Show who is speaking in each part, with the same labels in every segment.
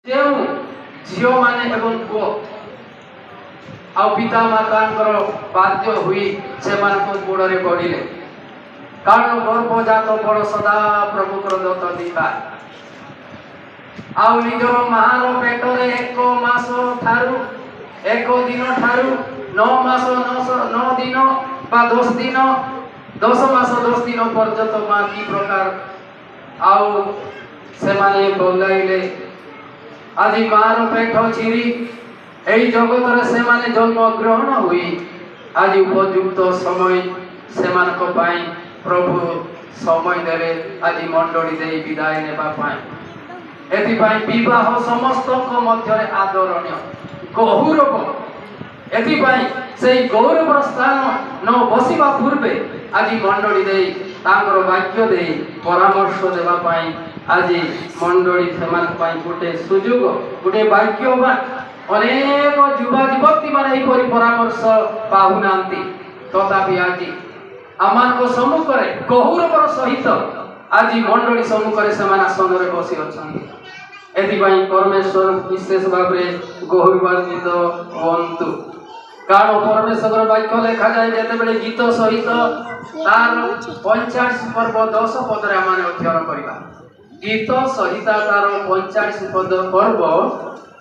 Speaker 1: ଯେଉଁ ଝିଅମାନେ ଏବଂ ପୁଅ ଆଉ ପିତା ମାତାଙ୍କର ବାଧ୍ୟ ହୋଇ ସେମାନଙ୍କ ଗୋଡ଼ରେ ପଡ଼ିଲେ, କାରଣ ଗର୍ଭଜାତ ବଡ଼ ସଦା ପ୍ରଭୁଙ୍କର ଦତ୍ତ ଦିବା। ଆଉ ନିଜର ମାର ପେଟରେ 1 ମାସ ଠାରୁ 1 ଦିନ ଠାରୁ 9 ମାସ 9 ଦିନ ବା 10 ଦିନ 10 ମାସ 10 ଦିନ ପର୍ଯ୍ୟନ୍ତ ମା କି ପ୍ରକାର ଆଉ ସେମାନେ ବଙ୍ଗାଇଲେ। ଆଜି ମାର ପେଟ ଚିରି এই জগତରେ ସେମାନେ জন্ম গ্রহণ ହୋଇ ଆଜି ଉପଯୁକ୍ତ ସମୟ ସେମାନଙ୍କ ପାଇଁ ପ୍ରଭୁ ସମୟ ଦେଲେ ଆଜି ମଣ୍ଡଳୀ ଦେଇ ବିଦାୟ ନେବା ପାଇଁ। ଏଥିପାଇଁ ବିବାହ ସମସ୍ତଙ୍କ ମଧ୍ୟରେ ଆଦରଣୀୟ ଗୌରବ। ଏଥିପାଇଁ ସେଇ ଗୌରବର ସ୍ଥାନ ନ ବସିବା ପୂର୍ବେ ଆଜି ମଣ୍ଡଳୀ ଦେଇ ତାଙ୍କର ବାକ୍ୟ ଦେଇ ପରାମର୍ଶ ଦେବା ପାଇଁ ଆଜି ମଣ୍ଡଳୀ ସେମାନଙ୍କ ପାଇଁ ଗୋଟେ ସୁଯୋଗ, ଗୋଟେ ବାକ୍ୟ। ଅନେକ ଯୁବା ଯୁବତୀ ମାନେ ଏହିପରି ପରାମର୍ଶ ପାଉନାହାନ୍ତି, ତଥାପି ଆଜି ଆମମାନଙ୍କ ସମ୍ମୁଖରେ ଗୌରବର ସହିତ ଆଜି ମଣ୍ଡଳୀ ସମ୍ମୁଖରେ ସେମାନେ ଆସନରେ ବସି ଅଛନ୍ତି। ଏଥିପାଇଁ ପରମେଶ୍ୱର ବିଶେଷ ଭାବରେ ଗୌରବାନ୍ୱିତ ହୁଅନ୍ତୁ। କାରଣ ପରମେଶ୍ୱର ବାକ୍ୟ ଲେଖାଯାଏ, ଯେତେବେଳେ ଗୀତ ସହିତ ତାର 45 ପର୍ବ 10 ପଦରେ ଆମେ ଅଧ୍ୟୟନ କରିବା। ଗୀତ ସହିତ ତାର 45 ପର୍ବ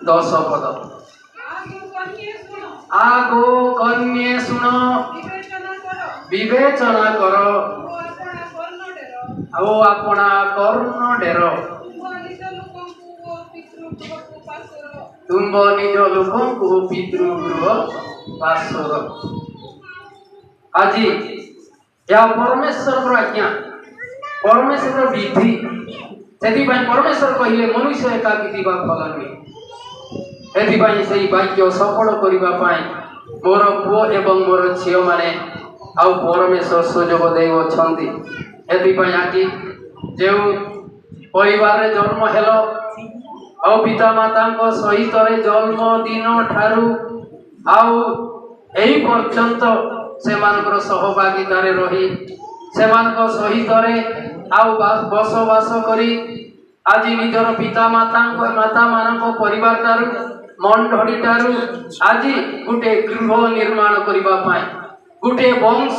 Speaker 1: 10 ପଦ। আগো কন্যে শুনো, বিবেচনা কর ও আপনা কর্ণ ডের, তুম্ভ নিজ লোকଙ୍କୁ পিতৃগୃହ ପାର୍ଶ୍ୱର। ଆଜି ଏହା ପରମେଶ୍ୱରର ଆଜ୍ଞା, ପରମେଶ୍ୱରର ବିଧି। ସେଥିପାଇଁ ପରମେଶ୍ୱର କହିଲେ ମନୁଷ୍ୟ ଏକାକୀ ଥିବା ଭଲ ନୁହେଁ। ଏଥିପାଇଁ ସେହି ବାକ୍ୟ ସଫଳ କରିବା ପାଇଁ ମୋର ପୁଅ ଏବଂ ମୋର ଝିଅମାନେ ଆଉ ପରମେଶ୍ୱର ସୁଯୋଗ ଦେଉଅଛନ୍ତି। ଏଥିପାଇଁ ଆଜି ଯେଉଁ ପରିବାରରେ ଜନ୍ମ ହେଲ ଆଉ ପିତାମାତାଙ୍କ ସହିତରେ ଜନ୍ମଦିନ ଠାରୁ ଆଉ ଏହି ପର୍ଯ୍ୟନ୍ତ ସେମାନଙ୍କର ସହଭାଗିତାରେ ରହି ସେମାନଙ୍କ ସହିତରେ ଆଉ ବସବାସ କରି ଆଜି ନିଜର ମାତାମାନଙ୍କ ପରିବାର ଠାରୁ ମଣ୍ଡଳୀ ଠାରୁ ଆଜି ଗୋଟେ ଗୃହ ନିର୍ମାଣ କରିବା ପାଇଁ, ଗୋଟେ ବଂଶ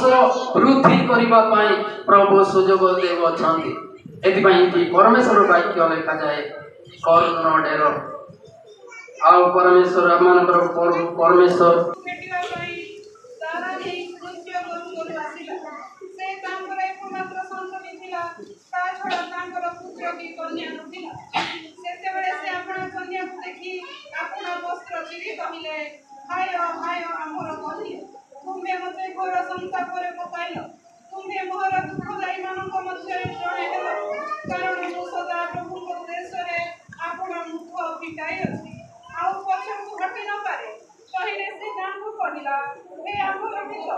Speaker 1: ବୃଦ୍ଧି କରିବା ପାଇଁ ପ୍ରଭୁ ସୁଯୋଗ ଦେଉଅଛନ୍ତି। ଏଥିପାଇଁ ପରମେଶ୍ୱର ବାକ୍ୟ ଲେଖାଯାଏ କର୍ଣ୍ଣ ଡେର। ଆଉ ପରମେଶ୍ୱର ଆମମାନଙ୍କର ପରମେଶ୍ୱର
Speaker 2: ସେତେବେଳେ ସେ ଆପଣ କନ୍ୟାକୁ ଦେଖି ଆପଣ ବସ୍ତ୍ର ଚିରି କହିଲେ, ହାୟ ହାୟ ଆମର କନ୍ୟା, ତୁମ୍ଭେ ମୋତେ ଘୋର ସଂତାପରେ ପକାଇଲ, ତୁମ୍ଭେ ମୋହର ଦୁଃଖଦାୟୀ ମାନଙ୍କ ମଧ୍ୟରେ ଜଣେ ହେଲ, କାରଣ ମୁଁ ସଦା ପ୍ରଭୁଙ୍କ ଉଦ୍ଦେଶ୍ୟରେ ଆପଣ ମୁଖ ଫିଟାଇ ଅଛି ଆଉ ପଛକୁ ହଟି ନପାରେ। କହିଲେ ସେ ତାଙ୍କୁ କହିଲା, ହେ ଆମର ପିତ,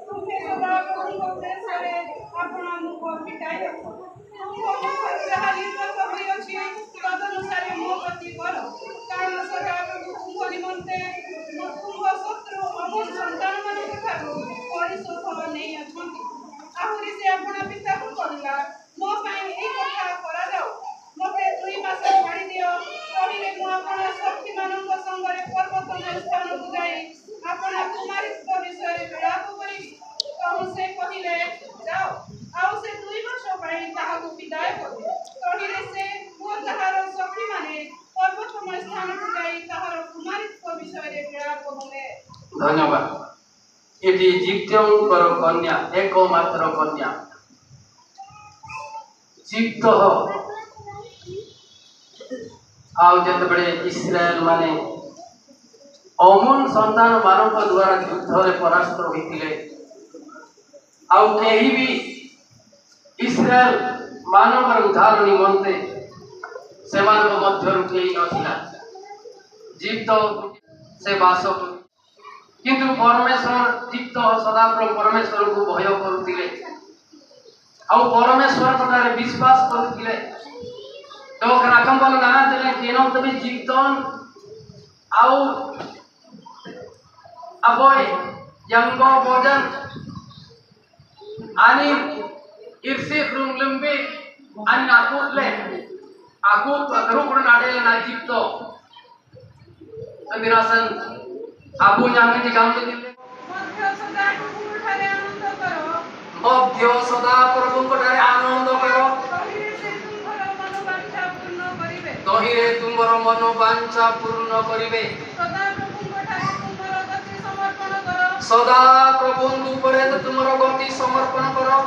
Speaker 2: ତୁମ୍ଭେ ସଦା ପ୍ରଭୁଙ୍କ ଉଦ୍ଦେଶ୍ୟରେ ଆପଣ ମୁଖ ଫିଟାଇ ରଖ। ତୁମ୍ଭ ମୁଖରେ ଯାହା ନିର୍ଗତ ହୋଇଅଛି ତଦନୁସାରେ ମୋ ପ୍ରତି କର, କାରଣ ସଦା ପ୍ରଭୁ ତୁମ୍ଭ ନିମନ୍ତେ ତୁମ୍ଭ ଶତ୍ରୁ ଅମର ସନ୍ତାନମାନଙ୍କ ଠାରୁ ପରିଶୋଧ ନେଇଅଛନ୍ତି। ଆହୁରି ସେ ଆପଣ ପିତାକୁ କହିଲା, ମୋ ପାଇଁ ଏହି କଥା କରାଯାଉ, ମୋତେ 2 ମାସ ଛାଡ଼ି ଦିଅ। କହିଲେ ମୁଁ ଆପଣ ଶକ୍ତିମାନଙ୍କ ସଙ୍ଗରେ ପର୍ବତମୟ ସ୍ଥାନକୁ ଯାଇ ଆପଣ କୁମାରୀତ୍ୱ ବିଷୟରେ ବିଳାପ କରିବି। ତହୁ ସେ କହିଲେ, ଯାଅ। ଆଉ ସେ 2 ମାସ ପାଇଁ ତାହାକୁ ବିଦାୟ କଲେ। କହିଲେ ସେ ପୁଅ ତାହାର ସଖୀମାନେ ପର୍ବତମୟ ସ୍ଥାନକୁ ଯାଇ ତାହାର କୁମାରୀତ୍ୱ ବିଷୟରେ ବିଳାପ କଲେ।
Speaker 1: ଧନ୍ୟବାଦ। ଏଠି ଜିପ୍ତଙ୍କର କନ୍ୟା, ଏକମାତ୍ର କନ୍ୟା ଜିପ୍ତ। ଆଉ ଯେତେବେଳେ ଇସ୍ରାଏଲ ମାନେ ଅମନ ସନ୍ତାନ ମାନଙ୍କ ଦ୍ୱାରା ଯୁଦ୍ଧରେ ପରାସ୍ତ ହୋଇଥିଲେ, ଆଉ କେହି ବି ଇସ୍ରାଏଲ ମାନଙ୍କର ଉଦ୍ଧାର ନିମନ୍ତେ ସେମାନଙ୍କ ମଧ୍ୟରୁ କେହି ନଥିଲା। ଜିପ୍ତ ସେ ବାସ, କିନ୍ତୁ ପରମେଶ୍ୱର ଜିପ୍ତ ସଦାପ୍ରଭୁ ପରମେଶ୍ୱରଙ୍କୁ ଭୟ କରୁଥିଲେ ଆଉ ପରମେଶ୍ୱରଙ୍କଠାରେ ବିଶ୍ୱାସ କରୁଥିଲେ। तो राखंबल गाना देले केनो तबे जीतन आउ अबोय यंगो भोजन आणि इर्सी रुंगलंबी आणि आकुतले आकुत करू कोण नाडेले ना जीतो अंदिनासन आबू जामे जी काम तो दिले
Speaker 2: मध्य सदा प्रभु को ठारे आनंद करो
Speaker 1: मध्य सदा प्रभु को ठारे आनंद करो
Speaker 2: तहिरे तुमरो मनोवांछा पूर्ण करिवे सदा प्रभु उपरे तुमरो गति समर्पण करो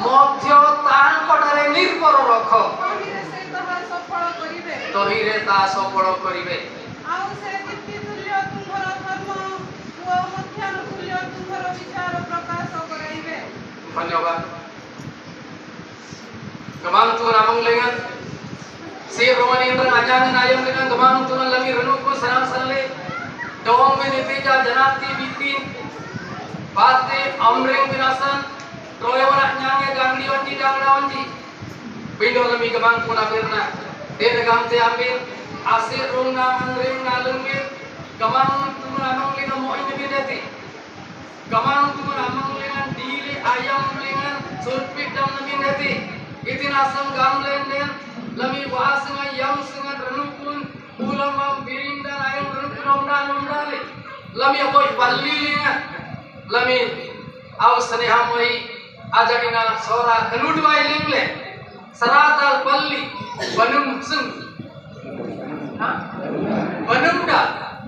Speaker 2: मध्य तांको ठारे निर्भर रख तहिरे ता सफल करिवे धन्यवाद गमांग तु नामंग लेंगन से रोमनी इंद्र आजान नायम लेंगन गमांग तु लमी रनु को सराम सनले डोंग में नितेजा जनाती बीती बाते अमरेंग विनाशन रोयवना न्यागे गांगडी वंजी डांगड़ा वंजी बिंदो लमी गमांग तु ना बेरना देन गामते आमिर आसे रोंगा अमरेंग नालंगे गमांग तु नामंग लेंगन मोइन बिनेती गमांग तु नामंग लेंगन डीले आयम लेंगन सुरपिक दम नमी नेती इतिनासम गाम लेंगन लमी वासंगा यम संगन रनुकुन उलमम बिरिंदा आयम रनुकुन ओमना नोमडाले लमी अबोय बल्ली लेंगन लमी आव स्नेहामोई आजागिना सोरा कनुडवाय लेंगले सराताल पल्ली बनum sung बनumda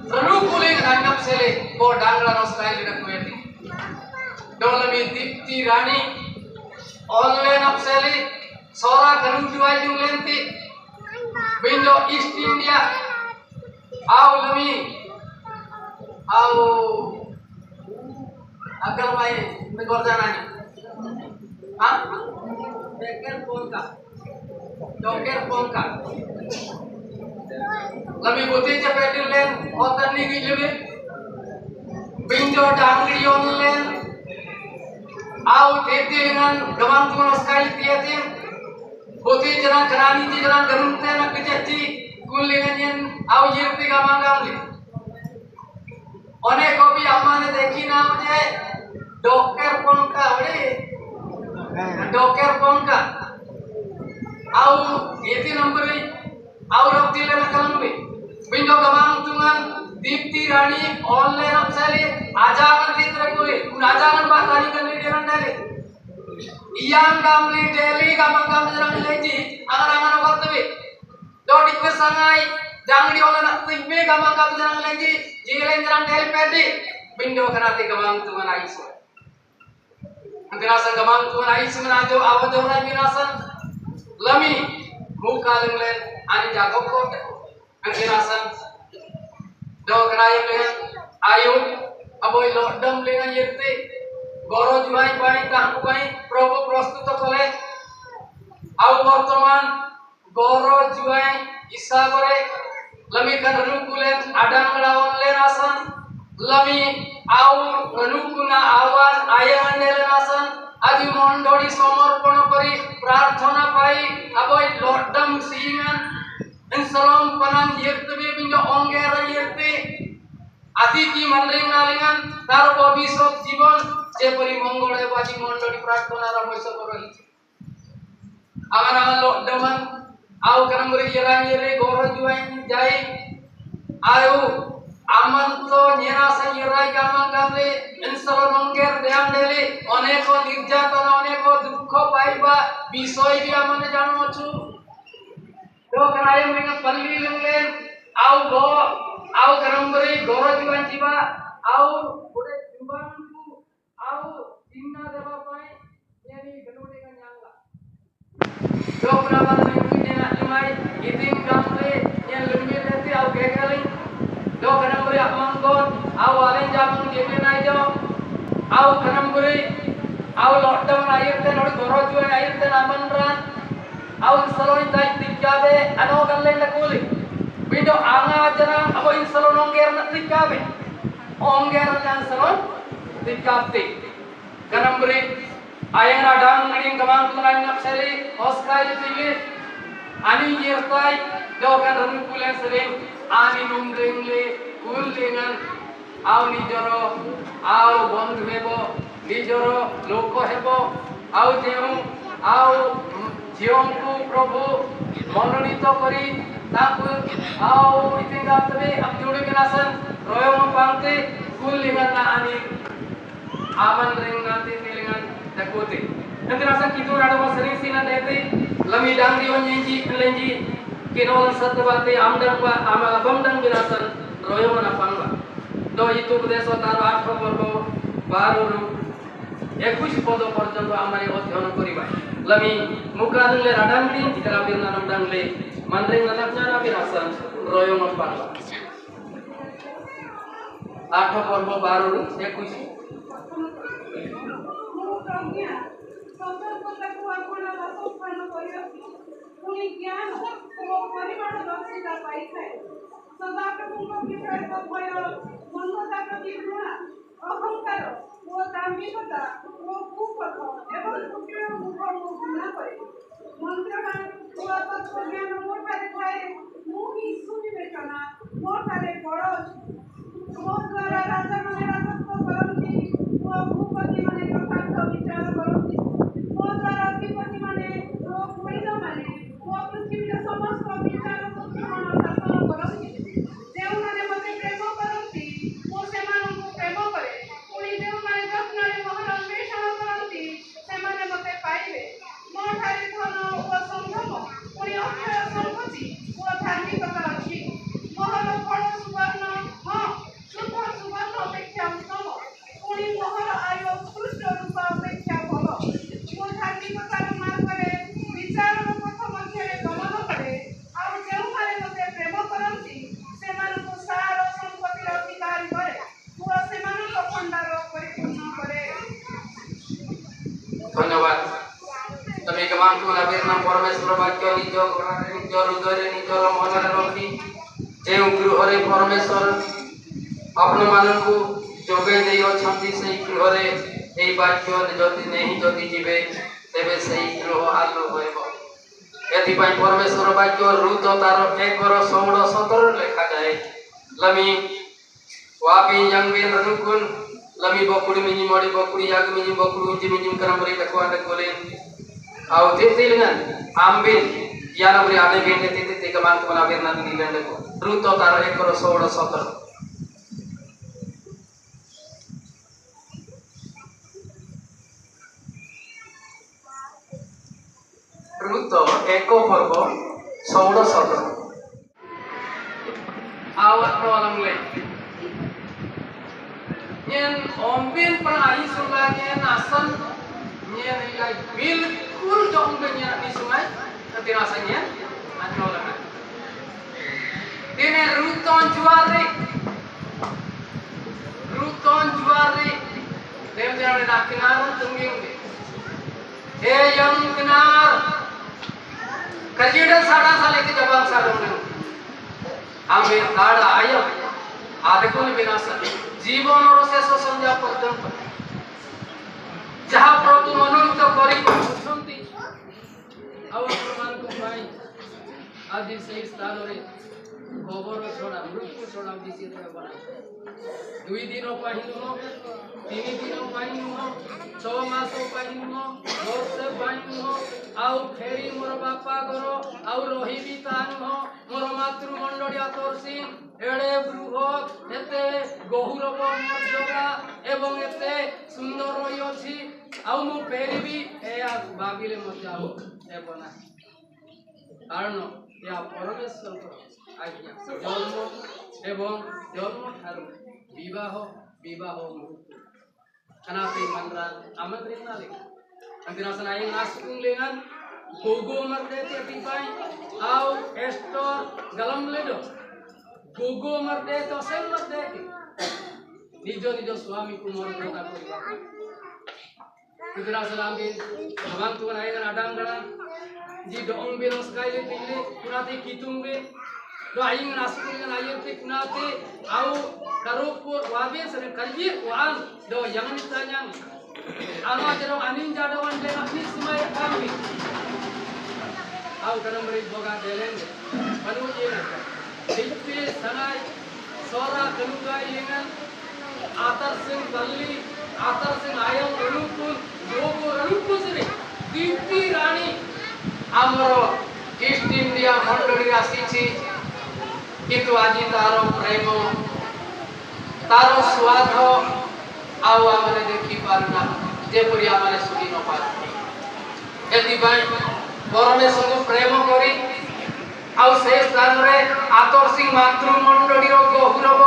Speaker 2: रनुकुलेंग नानप सेले को डांगला नो स्टाइल न कुएती डोलमी दीप्ति रानी ऑनलाइन अपसेली सोरा कनुडवाय जुलेंती विंडो ईस्ट इंडिया आव लमी आव अकल भाई में गोरजाना नहीं हाँ डोकेर पोंका लमी बुद्धि चपेटी लेन और तन्नी की जुले विंडो डांगली ऑनलाइन आव देती लेन गवांग तुम स्टाइल दिए बुद्धि जना करानी जी जना गरुंते न पिचेती कुल लेन आव ये भी गवांग गामली अनेक को भी हमने देखी ना मुझे डोकेर पोंका बड़े डोकेर पोंका आव ये नंबर आव रब दिले न कलंबे विंडो गवांग तुमन दीप्ति रानी ऑनलाइन अपसेली आजागन चित्र कोले उन आजागन बात आनी करने देना डाले इयान गामली डेली गामंग गाम जरंग लेजी अगर आंगन करतवे दो डिक्वे संगाई जांगडी ओला नत्ती में गामंग गाम जरंग लेजी जीलें जरंग डेली पेडी विंडो कराते गवांग तुमन आइसो अंतरासन गवांग तुमन आइसो में आजो आवदो ना विनासन लमी मुकालंग लेन आनी जागो को अंतरासन दो करायम लेन आयु अबोय लॉकडाउन लेना येते गौरव जुआई पाई ताकु पाई प्रभु प्रस्तुत कले आउ वर्तमान गौरव जुआई हिसाबरे लमी कनु कुलेन आडांगड़ा ऑनलाइन आसन लमी आउ रनुकुना आवाज आयन नेलन आसन आदि मंडोडी समर्पण करी प्रार्थना पाई अबोय लॉकडाउन सीमन इंसलम पनाम येतबे बिंदो ओंगेर येते आदि की मनरिंग नालिंगन तार भविष्य जीवन जेपरी मंगल बाजी मंडली प्रार्थना रमैस करही आगन आगन लॉकडाउन आउ करमरे येरे गौरव जुआई जाई आयु आमंत निराश येराई गामंग गामले इंसल मंगेर ध्यान देले अनेक निर्यातन अनेक दुख पाइबा विषय भी आमने जानो छु तो कराय में पल्ली लंगले आउ गो आउ करमरे गौरव जुआई जीवा आउ पुडे जुबान आउ तिन्ना देवा पाए यानी गनोडे का न्यांगा जो प्रवाद में ने नाई इतिम गामले ये लंबी रहती आउ गेगले दो कनमरे अमंगोन आउ आलें जामंग जेबे नाई जो आउ कनमरे आउ लॉकडाउन आयते नोड गौरव जुआई आयते नामनरान आउ सलोई ताई तिक्काबे अनो गल्ले लकुली विंडो आंगा जना अब इन सलोन ओंगेर न तिक्काबे ओंगेर जान सलोन तिक्काबते कनमरे आयंगा डांगड़ी गवांग तुनाई नपसेली ओस्काई तिले आनी येरताई दो कन रनुकुले सले आनी नुमरेंगले कुल लेंगन आउ निजरो आउ बंधु हेबो निजरो लोको हेबो आउ जेउ आउ जीवन को प्रभु मनोनीत करी
Speaker 1: Tapur au itinggal tebe abjuri binasan royong pangte kul lingan na ani aman ring nanti tilingan dakote. Nanti rasa kitu ada masering sina dete lami dang di onyenji kelenji kinol satbate amdang ba amal bamdang binasan royong na pangba. Do itu kudeso taru 8 পর্ব 12 ରୁ 21 পদ পর্যন্ত আমারে অধ্যয়ন করিবা লমি মুকাদলে রাডাংলি ইতরাবির নামডাংলে mandring nanaknya nabi rasan royong parwa 8 পর্ব 12 ରୁ 21
Speaker 2: ମୁଁ ପ୍ରଜ୍ଞା ସତର୍କତାକୁ ଆପଣ ବାସସ୍ଥାନ କରିଅଛି ପୁଣି ଜ୍ଞାନ ଓ ପରିମାଣ ଦର୍ଶିତା ପାଇଥାଏ ସଦାପ୍ରଭୁଙ୍କ ବିଷୟରେ ଭୟ ମନ୍ଦତା ପ୍ରତି ଘୃଣା ଅହଙ୍କାର ଓ ଦାମ୍ଭିକତା ଓ କୁପଥ ଏବଂ କୁଟିଳ ମୁଖ ମୁଁ ଘୃଣା କରେ ମନ୍ତ୍ରବାଦ ଓ ତତ୍ତ୍ୱଜ୍ଞାନ ମୋ ଠାରେ ଥାଏ ମୁଁ ହିଁ ସୁବିବେଚନା ମୋ ଠାରେ ବଳ ଅଛି ମୋ ଦ୍ୱାରା ରାଜାମାନେ ରାଜତ୍ୱ କରନ୍ତି ଓ ଭୂପତିମାନେ ଯଥାର୍ଥ ବିଚାର କରନ୍ତି ମୋ ଦ୍ୱାରା ଅଧିପତିମାନେ ଓ ବୈଦମାନେ ଓ ପୃଥିବୀର ସମସ୍ତ ବିଚାର ବୁଦ୍ଧିମାନ ଶାସନ କରନ୍ତି ଯେଉଁମାନେ ମୋତେ ପ୍ରେମ କରନ୍ତି ମୁଁ ସେମାନଙ୍କୁ ପ୍ରେମ କରେ ପୁଣି ଯେଉଁମାନେ ଯତ୍ନରେ ମୋହର ଅନ୍ୱେଷଣ କରନ୍ତି ସେମାନେ ମୋତେ ପାଇବେ ମୋ ଠାରେ ଧନ ଓ ସମ୍ଭ୍ରମ ପୁଣି ଅକ୍ଷୟ ସମ୍ପତ୍ତି ଓ ଧାର୍ମିକତା ଅଛି ମୋହର ଫଳ ସୁବର୍ଣ୍ଣ ହଁ ଶୁଦ୍ଧ ସୁବର୍ଣ୍ଣ ଅପେକ୍ଷା ଉତ୍ତମ ପୁଣି ମୋହର ଆୟ ଉତ୍କୃଷ୍ଟ ରୂପ ଅପେକ୍ଷା ଭଲ ମୁଁ ଧାର୍ମିକତାର ମାର୍ଗରେ ବିଚାରର ପଥ ମଧ୍ୟରେ ଗମନ କରେ ଆଉ ଯେଉଁମାନେ ମୋତେ ପ୍ରେମ କରନ୍ତି ସେମାନଙ୍କୁ ସାର ସମ୍ପତ୍ତିର ଅଧିକାରୀ କରେ ଓ ସେମାନଙ୍କ ଭଣ୍ଡାର ପରିପୂର୍ଣ୍ଣ କରେ
Speaker 1: ধন্যবাদ তুমি কেমন লাভের নাম পরমেশ্বর বাক্য নিজ ঘরে নিজ হৃদয়ে নিজর মନରେ ରଖି ଯେଉଁ ଗୃହରେ ପରମେଶ୍ୱର ଆପଣମାନଙ୍କୁ ଯୋଗାଇ ଦେଇ ଅଛନ୍ତି ସେହି ଗୃହରେ ଏହି ବାକ୍ୟ ଯଦି ନେଇ ଯଦି ଯିବେ ତେବେ ସେହି ଗୃହ ଆଲୋକ ହେବ ଏଥିପାଇଁ ପରମେଶ୍ୱର ବାକ୍ୟ ଋତ ତାର 1:16-17 ଲେଖାଯାଏ ଲମି wapi yang bin renukun lami bokuri minyi mori bokuri yag minyi bokuri unji minyi karam beri takwa anda golin au titilingan ambin yana beri ane bin titi tiga mantu manabir nanti dilende ko ruto taro 1:16-17 ruto 1:16-17 awat rolang le nyen ombin pernah sungai nyen asan nyen ilai bilkul dong nyen di sungai nanti rasanya anjolan dene ruton juari dem jangan nak kenaran tungging yang kenar kajian sada sale ke jabang sadong ambil tada ayam adekun binasa জীবনর শেষ সন্ধ্যা পর্যন্ত যাহা প্রভু মনোনীত করি বুঝନ୍ତି ଆଉ ଆପଣମାନଙ୍କ ପାଇଁ ଆଜି ସେହି ସ୍ଥାନରେ ଖବର ଛଡ଼ା ମୃତ୍ୟୁ ଛଡ଼ା କିଛି ହେବ ନାହିଁ 2 ଦିନ ପାଇଁ ନୁହଁ 3 ଦିନ ପାଇଁ ନୁହଁ 6 ମାସ ପାଇଁ ନୁହଁ ବର୍ଷେ ପାଇଁ ନୁହଁ ଆଉ ଫେରି ମୋର ବାପା ଘର ଆଉ ରହିବି ତା ନୁହଁ ମୋର ମାତୃମଣ୍ଡଳୀ ଆତର୍ସି ଏଡ଼େ ବୃହତ୍ ଏତେ ଗୌରବ ମର୍ଯ୍ୟାଦା ଏବଂ ଏତେ ସୁନ୍ଦର ରହିଅଛି ଆଉ ମୁଁ ଫେରିବି ଏହା ଭାବିଲେ ମଧ୍ୟ ଆଉ ହେବ ନାହିଁ କାରଣ ଏହା ପରମେଶ୍ୱରଙ୍କର ଆଜ୍ଞା ଜନ୍ମ ଏବଂ ଜନ୍ମ ଠାରୁ ବିବାହ ମୃତ୍ୟୁ Kenapa mandran amat rina lagi nanti rasanya yang nasung lengan gogo merde tiapai au estor galam ledo gogo merde to sel merde nijo suami ku mordota koriba itu rasanya ambil abang tuan ayah adang garan ji doong binong sekali tinggi kunati kitungbe do aing nasung lengan ayah ti kunati au karupur wabi sering kaji wan do yang ditanya anu jerong anin jadawan dengan anis semai kami au kadang beri boga delen panu jena dipi sanai sora keluga dengan atar sing balli atar sing ayam renupun dogo renupun sini dipi rani amro East India ମଣ୍ଡଳୀ ଆସିଛି, କିନ୍ତୁ ଆଜି ତାର ପ୍ରେମ ତାର ସ୍ୱାଦ ଆଉ ଆମେ ଦେଖି ପାରୁନା, ଯେପରି ଆମେ ଶୁଣି ନ ପାରୁ। ଏଥିପାଇଁ ପରମେଶ୍ୱରକୁ ପ୍ରେମ କରି ଆଉ ସେ ସ୍ଥାନରେ ଆଦର୍ଶୀ ମାତୃମଣ୍ଡଳୀର ଗୌରବ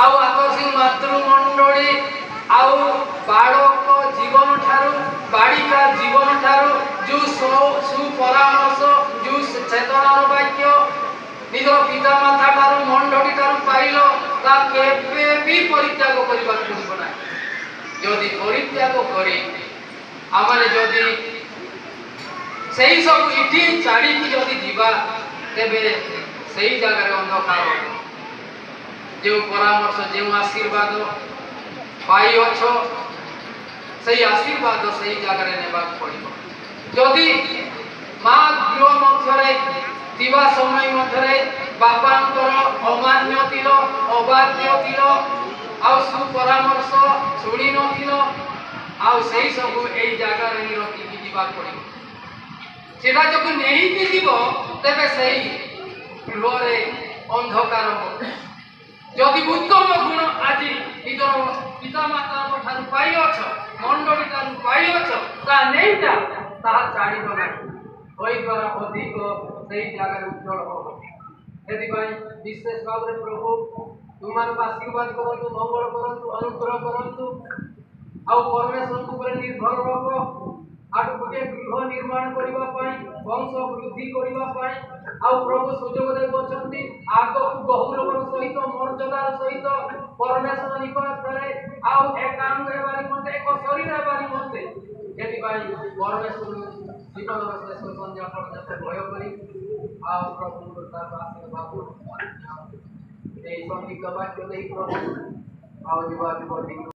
Speaker 1: ଆଉ ଆଦର୍ଶୀ ମାତୃମଣ୍ଡଳୀ ଆଉ ବାଳକ ଜୀବନ ଠାରୁ ବାଳିକା ଜୀବନ ଠାରୁ ଯେଉଁ ସୁପରାମର୍ଶ ଯେଉଁ ଚେତନାର ବାକ୍ୟ ନିଜର ପିତାମାତା ଠାରୁ ମଣ୍ଡଳୀ ଠାରୁ ପାଇଲ, ତା କେବେ ବି ପରିତ୍ୟାଗ କରିବାକୁ ପଡ଼ିବ ନାହିଁ। ଯଦି ପରିତ୍ୟାଗ କରି ଆମେ ଯଦି ସେଇ ସବୁ ଇଠି ଛାଡ଼ିକି ଯଦି ଯିବା, ତେବେ ସେଇ ଜାଗାରେ ଅନ୍ଧକାର। ଯେଉଁ ପରାମର୍ଶ ଯେଉଁ ଆଶୀର୍ବାଦ ପାଇଅଛ, ସେଇ ଆଶୀର୍ବାଦ ସେଇ ଜାଗାରେ ନେବାକୁ ପଡ଼ିବ। ଯଦି ମା ଗୃହ ମଧ୍ୟରେ ଥିବା ସମୟ ମଧ୍ୟରେ ବାପାଙ୍କର ଅମାନ୍ୟ ଥିଲ, ଅବାଧ୍ୟ ଥିଲ, ଆଉ ସୁପରାମର୍ଶ ଶୁଣି ନଥିଲ, ଆଉ ସେଇ ସବୁ ଏଇ ଜାଗାରେ ରଖିକି ଯିବାକୁ ପଡ଼ିବ। ସେଟା ଯଦି ନେଇକି ଯିବ, ତେବେ ସେଇ ଗୃହରେ ଅନ୍ଧକାର ହେବ। ଯଦି ଉତ୍ତମ ଗୁଣ ଆଜି ନିଜର ପିତାମାତାଙ୍କ ଠାରୁ ପାଇଅଛ, ମଣ୍ଡଳୀ ଠାରୁ ପାଇଅଛ, ତାହା ନେଇଯା, ତାହା ଛାଡ଼ିବ ନାହିଁ। ହୋଇଦ୍ୱାରା ଅଧିକ ସେଇ ଜାଗାରେ ଉଜ୍ଜଳ ହେବ। ସେଥିପାଇଁ ବିଶେଷ ଭାବରେ ପ୍ରଭୁ ତୁମମାନଙ୍କୁ ଆଶୀର୍ବାଦ କରନ୍ତୁ, ମଙ୍ଗଳ କରନ୍ତୁ, ଅନୁଗ୍ରହ କରନ୍ତୁ। ଆଉ ପରମେଶ୍ୱରଙ୍କ ଉପରେ ନିର୍ଭର ରଖ। ଆଉ ଗୋଟିଏ ଗୃହ ନିର୍ମାଣ କରିବା ପାଇଁ, ବଂଶ ବୃଦ୍ଧି କରିବା ପାଇଁ ଆଉ ପ୍ରଭୁ ସୁଯୋଗ ଦେଉଛନ୍ତି। ଆଗକୁ ଗୌରବର ସହିତ ମର୍ଯ୍ୟାଦାର ସହିତ ପରମେଶ୍ୱର ନିକଟରେ ଆଉ ଏକାଙ୍ଗ ହେବା ନିମନ୍ତେ, ଏକ ଶରୀର ହେବା ନିମନ୍ତେ, ସେଥିପାଇଁ ପରମେଶ୍ୱର ଜୀବନର ଶେଷ ସନ୍ଧ୍ୟା ପର୍ଯ୍ୟନ୍ତ ଭୟ କରି ଆଉ ପ୍ରଭୁଙ୍କର ତାର ଆଶୀର୍ବାଦ ଏଇ ସଙ୍ଗୀତ ବାକ୍ୟ ଦେଇ ପ୍ରଭୁ ଆଉ ଯୁବା ଯୁବତୀ